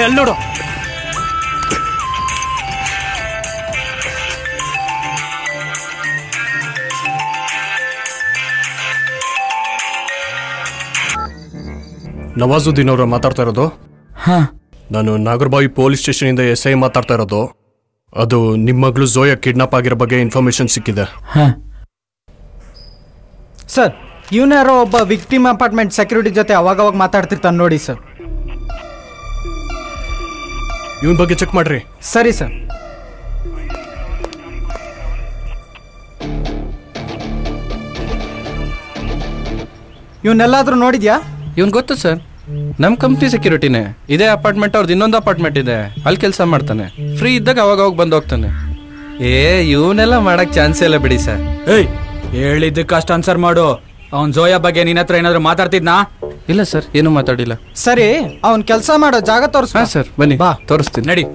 ಎಲ್ಲಿ ನೋಡು. ನವಾಜುದ್ದೀನ್ ಅವರ ಮಾತಾಡ್ತಾ ಇರೋದು? ಹಾ, ನಾನು ನಾಗರಬಾವಿ ಪೊಲೀಸ್ ಸ್ಟೇಷನಿಂದ SI ಮಾತಾಡ್ತಾ ಇರೋದು. ಅದು ನಿಮ್ಮ ಮಗಳು ಝೋಯಾ ಕಿಡ್ನಾಪ್ ಆಗಿರೋ ಬಗ್ಗೆ ಇನ್ಫಾರ್ಮೇಶನ್ ಸಿಕ್ಕಿದೆ. ಸರ್, ಇವನ್ಯಾರೋ ಒಬ್ಬ ವಿಕ್ಟಿಮ್ ಅಪಾರ್ಟ್ಮೆಂಟ್ ಸೆಕ್ಯೂರಿಟಿ ಜೊತೆ ಅವಾಗವಾಗ ಮಾತಾಡ್ತಿರ್ತಾನೆ ನೋಡಿ ಸರ್. ಇವನ್ ಬಗ್ಗೆ ಚೆಕ್ ಮಾಡ್ರಿ. ಸರಿ ಸರ್. ಇವನ್ನೆಲ್ಲಾದ್ರೂ ನೋಡಿದ್ಯಾ? ಇವನ್ ಗೊತ್ತು ಸರ್, ನಮ್ಮ ಕಂಪ್ನಿ ಸೆಕ್ಯೂರಿಟಿನೇ. ಇದೇ ಅಪಾರ್ಟ್ಮೆಂಟ್ ಅವ್ರದ್ದು ಇನ್ನೊಂದು ಅಪಾರ್ಟ್ಮೆಂಟ್ ಇದೆ, ಅಲ್ಲಿ ಕೆಲಸ ಮಾಡ್ತಾನೆ. ಫ್ರೀ ಇದ್ದಾಗ ಅವಾಗ ಅವಾಗ ಬಂದು ಹೋಗ್ತಾನೆ. ಇವನ್ನೆಲ್ಲ ಮಾಡಕ್ ಚಾನ್ಸ್ ಇಲ್ಲ ಬಿಡಿ ಸರ್. ಏಯ್, ಹೇಳಿದ್ದಕ್ಕೆ ಅಷ್ಟು ಆನ್ಸರ್ ಮಾಡು. ಅವ್ನ್ ಝೋಯಾ ಬಗ್ಗೆ ನಿನ್ನ ಹತ್ರ ಏನಾದ್ರು ಮಾತಾಡ್ತಿದ್ನಾ? ಇಲ್ಲ ಸರ್, ಏನು ಮಾತಾಡಿಲ್ಲ. ಸರಿ, ಅವ್ನ್ ಕೆಲಸ ಮಾಡೋ ಜಾಗ ತೋರಿಸ್. ಹಾ ಸರ್, ಬನ್ನಿ ಬಾ ತೋರಿಸ್ತೀನಿ. ನಡಿ.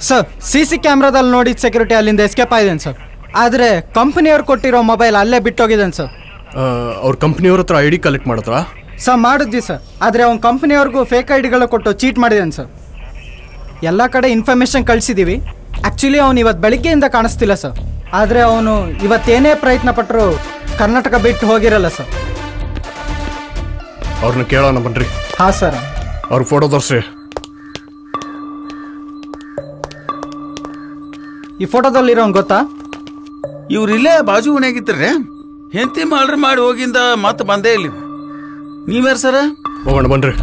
ಸರ್, CC ಕ್ಯಾಮ್ರಾದಲ್ಲಿ ನೋಡಿದ ಸೆಕ್ಯೂರಿಟಿ ಅಲ್ಲಿಂದ ಎಸ್ಕೇಪ್ ಆಗಿದ್ದೇನೆ ಸರ್. ಆದರೆ ಕಂಪನಿಯವ್ರು ಕೊಟ್ಟಿರೋ ಮೊಬೈಲ್ ಅಲ್ಲೇ ಬಿಟ್ಟೋಗಿದ್ದೇನೆ ಸರ್. ಅವ್ರ ಕಂಪ್ನಿಯವ್ರ ಹತ್ರ ID ಕಲೆಕ್ಟ್ ಮಾಡಿದ್ರಾ? ಸರ್, ಮಾಡಿದ್ವಿ ಸರ್. ಆದರೆ ಅವ್ನ ಕಂಪನಿಯವ್ರಿಗೂ ಫೇಕ್ ಐಡಿಗಳು ಕೊಟ್ಟು ಚೀಟ್ ಮಾಡಿದ್ದೇನೆ ಸರ್. ಎಲ್ಲ ಕಡೆ ಇನ್ಫಾರ್ಮೇಷನ್ ಕಳಿಸಿದ್ದೀವಿ. ಆ್ಯಕ್ಚುಲಿ ಅವನು ಇವತ್ತು ಬೆಳಿಗ್ಗೆಯಿಂದ ಕಾಣಿಸ್ತಿಲ್ಲ ಸರ್. ಆದರೆ ಅವನು ಇವತ್ತೇನೇ ಪ್ರಯತ್ನ ಪಟ್ಟರು ಕರ್ನಾಟಕ ಬಿಟ್ಟು ಹೋಗಿರಲ್ಲ ಸರ್. ಅವ್ರನ್ನ ಕೇಳೋಣ ಬನ್ರಿ. ಹಾಂ ಸರ್. ಅವ್ರ ಫೋಟೋ ತೋರಿಸ್ರಿ. ಈ ಫೋಟೋದಲ್ಲಿರೋನ್ ಗೊತ್ತಾ? ಇವ್ರಿಲ್ಲೇ ಬಾಜು ಮನೆಯಾಗಿತ್ತರ್ರೆ. ಹೆಂಡತಿ ಮಾಡ್ರಿ ಮಾಡಿ ಹೋಗಿಂದ ಮತ್ತೆ ಬಂದೇ ಇಲ್ಲಿ. ನೀವ್ಯಾರು ಸರ? ಹೋಗೋಣ ಬನ್ರಿ.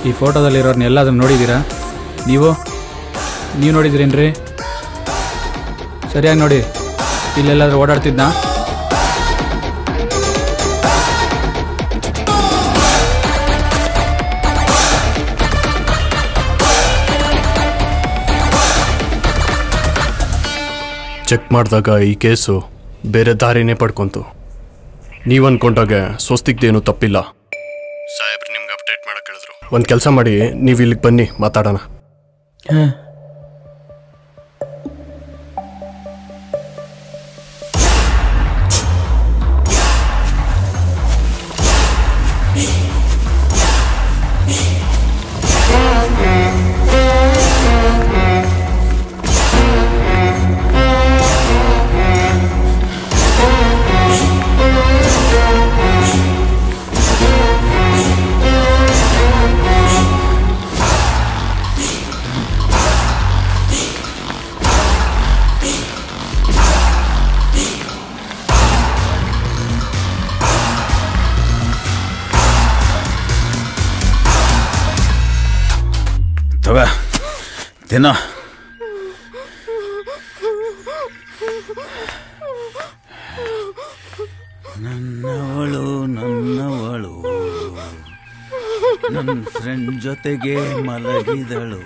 ಈ ಫೋಟೋದಲ್ಲಿರೋರ್ನ ಎಲ್ಲಾದ್ರೂ ನೋಡಿದ್ದೀರಾ? ನೀವು ನೋಡಿದ್ದೀರೇನ್ರಿ? ಸರಿಯಾಗಿ ನೋಡಿ, ಇಲ್ಲೆಲ್ಲಾದ್ರೂ ಓಡಾಡ್ತಿದ್ನಾ? ಚೆಕ್ ಮಾಡಿದಾಗ ಈ ಕೇಸು ಬೇರೆ ದಾರಿನೇ ಪಡ್ಕೊಂತು. ನೀವು ಅನ್ಕೊಂಡಾಗ ಸ್ವಸ್ತಿಗ್ದೇನು ತಪ್ಪಿಲ್ಲ. ಸಾಹೇಬ್ರು ನಿಮ್ಗೆ ಅಪ್ಡೇಟ್ ಮಾಡಕ್ಕೆ ಹೇಳಿದ್ರು. ಒಂದು ಕೆಲಸ ಮಾಡಿ, ನೀವು ಇಲ್ಲಿಗೆ ಬನ್ನಿ, ಮಾತಾಡೋಣ. ದಿನ ನನ್ನವಳು ನನ್ನ ಫ್ರೆಂಡ್ ಜೊತೆಗೆ ಮಲಗಿದಳು,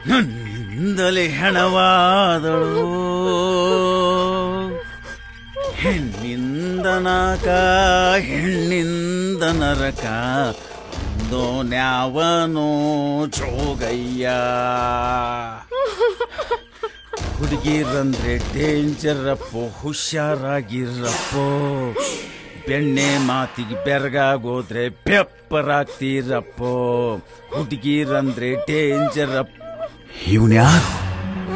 ನನ್ನಿಂದಲೇ ಹೆಣವಾದಳು. ಹೆಣ್ಣಿಂದ ನಾಕ, ಹೆಣ್ಣಿಂದ ನರಕ, ನ್ಯಾವನೋ ಜೋಗಯ್ಯ. ಹುಡುಗಿರಂದ್ರೆ ಡೇಂಜರಪ್ಪೋ, ಹುಷಾರಾಗಿರಪ್ಪೋ. ಬೆಣ್ಣೆ ಮಾತಿಗೆ ಬೆರಗಾಗೋದ್ರೆ ಬೆಪ್ಪರಾಗ್ತೀರಪ್ಪೋ. ಹುಡುಗಿರಂದ್ರೆ ಡೇಂಜರಪ್ಪ. ಇವನ್ಯಾರು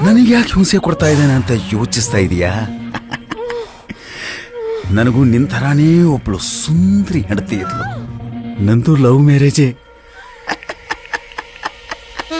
ನನಗೆ ಯಾಕೆ ಹಿಂಸೆ ಕೊಡ್ತಾ ಇದ್ದಾನೆ ಅಂತ ಯೋಚಿಸ್ತಾ ಇದೀಯಾ? ನನಗೂ ನಿನ್ ಥರಾನೇ ಒಬ್ಳು ಸುಂದರಿ ಹೆಂಡತಿ ಇದ್ಲು. ನಂದು ಲವ್ ಮ್ಯಾರೇಜೇ.